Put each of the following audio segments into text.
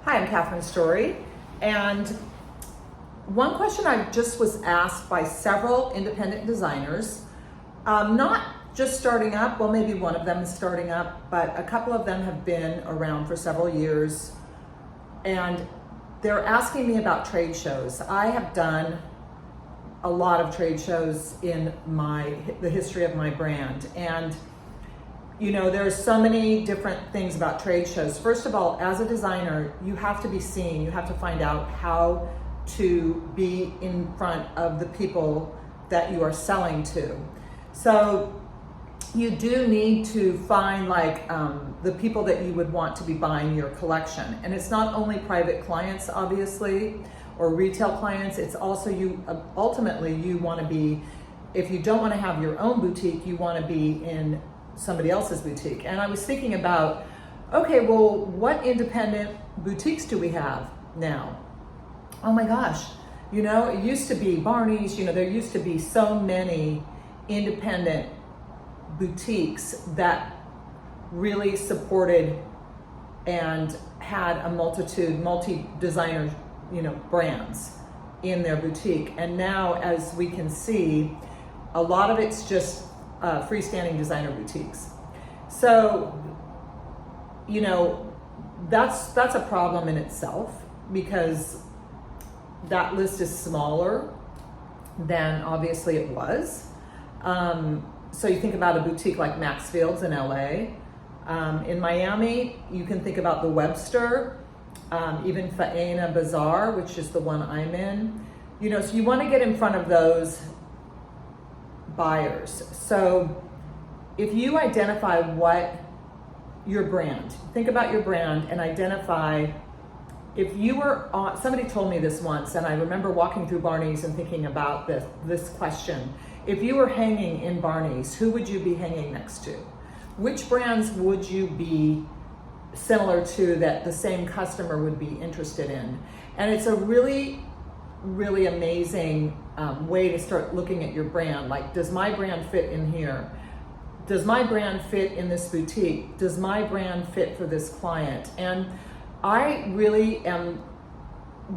Hi, I'm Catherine Story, and one question I just was asked by several independent designers, not just starting up, well maybe one of them is starting up, but a couple of them have been around for several years, and they're asking me about trade shows. I have done a lot of trade shows in the history of my brand, and you know, there's so many different things about trade shows. First of all, as a designer, you have to be seen. You have to find out how to be in front of the people that you are selling to. So you do need to find the people that you would want to be buying your collection. And it's not only private clients, obviously, or retail clients. It's also ultimately you want to be, if you don't want to have your own boutique, you want to be in somebody else's boutique. And I was thinking about, okay, well, what independent boutiques do we have now? Oh my gosh, you know, it used to be Barney's, you know, there used to be so many independent boutiques that really supported and had a multi-designer, you know, brands in their boutique. And now, as we can see, a lot of it's just freestanding designer boutiques. So, you know, that's a problem in itself, because that list is smaller than obviously it was. So you think about a boutique like Maxfield's in LA. In Miami, you can think about the Webster, even Faena Bazaar, which is the one I'm in. You know, so you want to get in front of those buyers. So if you identify what your brand, think about your brand and identify, if you were on, somebody told me this once, and I remember walking through Barney's and thinking about this question. If you were hanging in Barney's, who would you be hanging next to? Which brands would you be similar to that the same customer would be interested in? And it's a really amazing way to start looking at your brand. Like, does my brand fit in here? Does my brand fit in this boutique? Does my brand fit for this client? And I really am,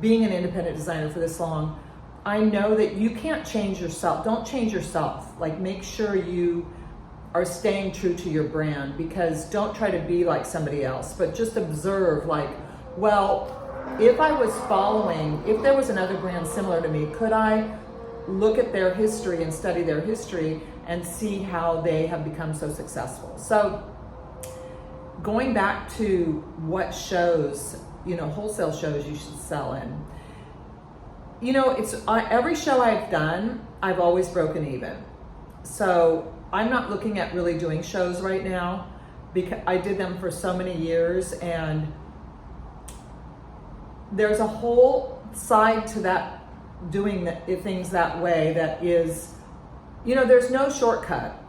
being an independent designer for this long, I know that you can't change yourself. Don't change yourself. Like, make sure you are staying true to your brand, because don't try to be like somebody else, but just observe, like, well, if I was following, if there was another brand similar to me, could I look at their history and study their history and see how they have become so successful? So going back to what shows, you know, wholesale shows you should sell in. You know, it's every show I've done, I've always broken even. So I'm not looking at really doing shows right now, because I did them for so many years, and there's a whole side to that, doing things that way, that is, you know, there's no shortcut.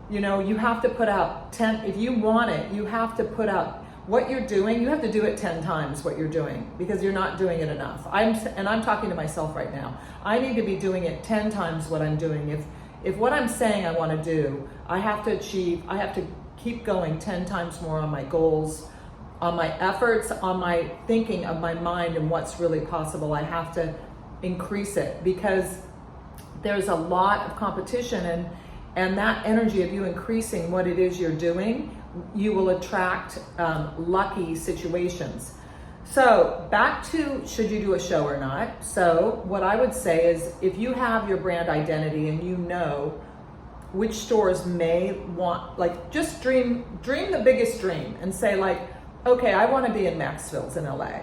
You know, you have to put out 10, if you want it, you have to put out what you're doing, you have to do it 10 times what you're doing, because you're not doing it enough. I'm talking to myself right now. I need to be doing it 10 times what I'm doing. If what I'm saying I want to do, I have to keep going 10 times more on my goals, on my efforts, on my thinking of my mind and what's really possible. I have to increase it, because there's a lot of competition, and that energy of you increasing what it is you're doing, you will attract lucky situations. So back to, should you do a show or not? So what I would say is, if you have your brand identity and you know which stores may want, like, just dream the biggest dream and say, like, okay, I want to be in Maxfield's in LA.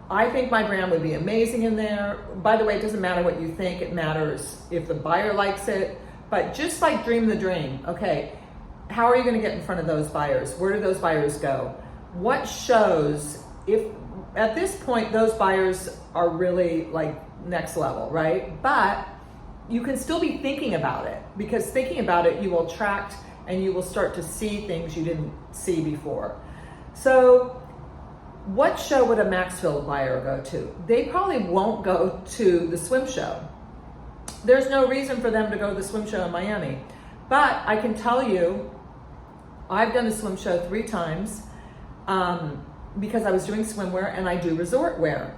I think my brand would be amazing in there. By the way, it doesn't matter what you think, it matters if the buyer likes it. But just like dream the dream. Okay, how are you going to get in front of those buyers? Where do those buyers go? What shows, if at this point those buyers are really like next level, right? But you can still be thinking about it, because thinking about it, you will attract and you will start to see things you didn't see before. So what show would a Maxfield buyer go to? They probably won't go to the swim show. There's no reason for them to go to the swim show in Miami. But I can tell you, I've done the swim show 3 times. because I was doing swimwear and I do resort wear.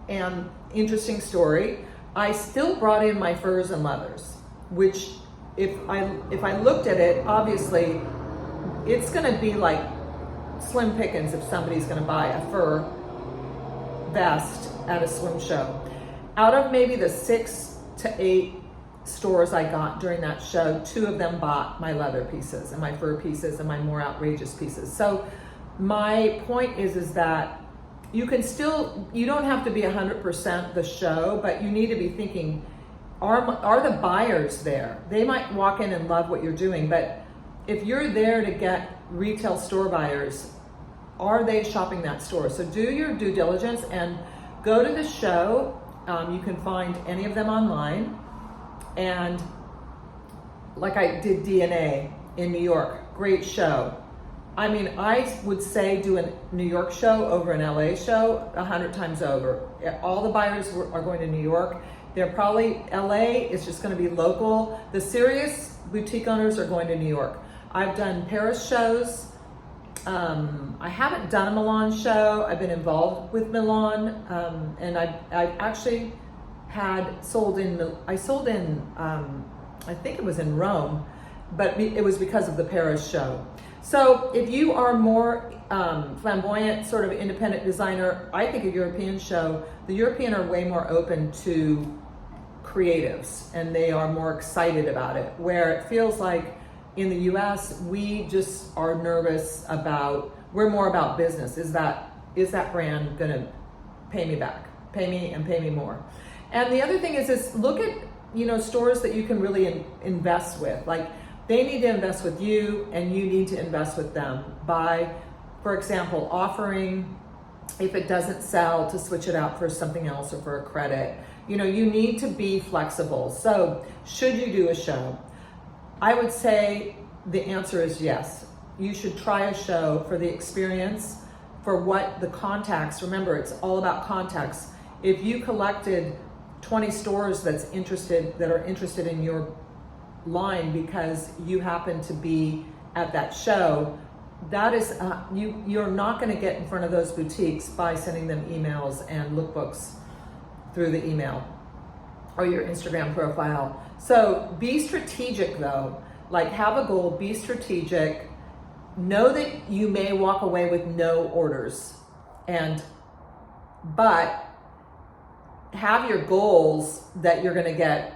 And interesting story, I still brought in my furs and leathers, which if I looked at it, obviously it's gonna be like slim pickings if somebody's gonna buy a fur vest at a swim show. Out of maybe the 6 to 8 stores I got during that show, 2 of them bought my leather pieces and my fur pieces and my more outrageous pieces. So my point is that you can still, you don't have to be 100% the show, but you need to be thinking, are the buyers there? They might walk in and love what you're doing, but if you're there to get retail store buyers, are they shopping that store? So do your due diligence and go to the show. You can find any of them online. And like I did DNA in New York, great show. I mean, I would say do a New York show over an LA show 100 times over. All the buyers are going to New York. They're probably, LA is just gonna be local. The serious boutique owners are going to New York. I've done Paris shows. I haven't done a Milan show. I've been involved with Milan, and I actually had sold in, I think it was in Rome, but it was because of the Paris show. So if you are more flamboyant, sort of independent designer, I think a European show, the European are way more open to creatives and they are more excited about it, where it feels like in the US, we just are nervous about, we're more about business. Is that brand gonna pay me back? Pay me and pay me more. And the other thing is look at, stores that you can really invest with. Like, they need to invest with you and you need to invest with them by, for example, offering, if it doesn't sell, to switch it out for something else or for a credit. You need to be flexible. So should you do a show? I would say the answer is yes. You should try a show for the experience, for what the contacts, remember, it's all about contacts. If you collected 20 stores that are interested in your line because you happen to be at that show, that is, you're not gonna get in front of those boutiques by sending them emails and lookbooks through the email or your Instagram profile. So be strategic though, like have a goal, be strategic, know that you may walk away with no orders, but have your goals that you're gonna get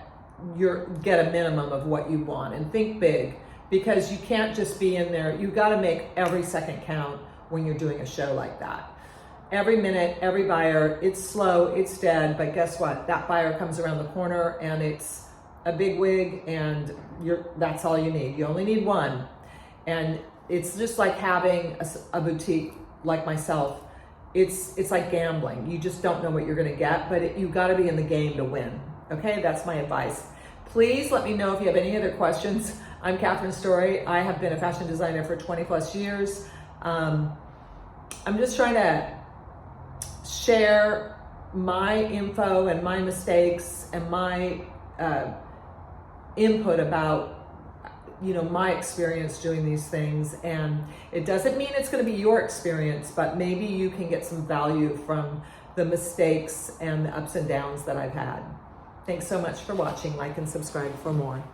a minimum of what you want, and think big, because you can't just be in there. You gotta make every second count when you're doing a show like that. Every minute, every buyer, it's slow, it's dead, but guess what? That buyer comes around the corner and it's a big wig and that's all you need. You only need one. And it's just like having a boutique like myself. It's like gambling. You just don't know what you're gonna get, but you gotta be in the game to win. Okay, that's my advice. Please let me know if you have any other questions. I'm Catherine Story. I have been a fashion designer for 20 plus years. I'm just trying to share my info and my mistakes and my input about my experience doing these things. And it doesn't mean it's going to be your experience, but maybe you can get some value from the mistakes and the ups and downs that I've had. Thanks so much for watching. Like and subscribe for more.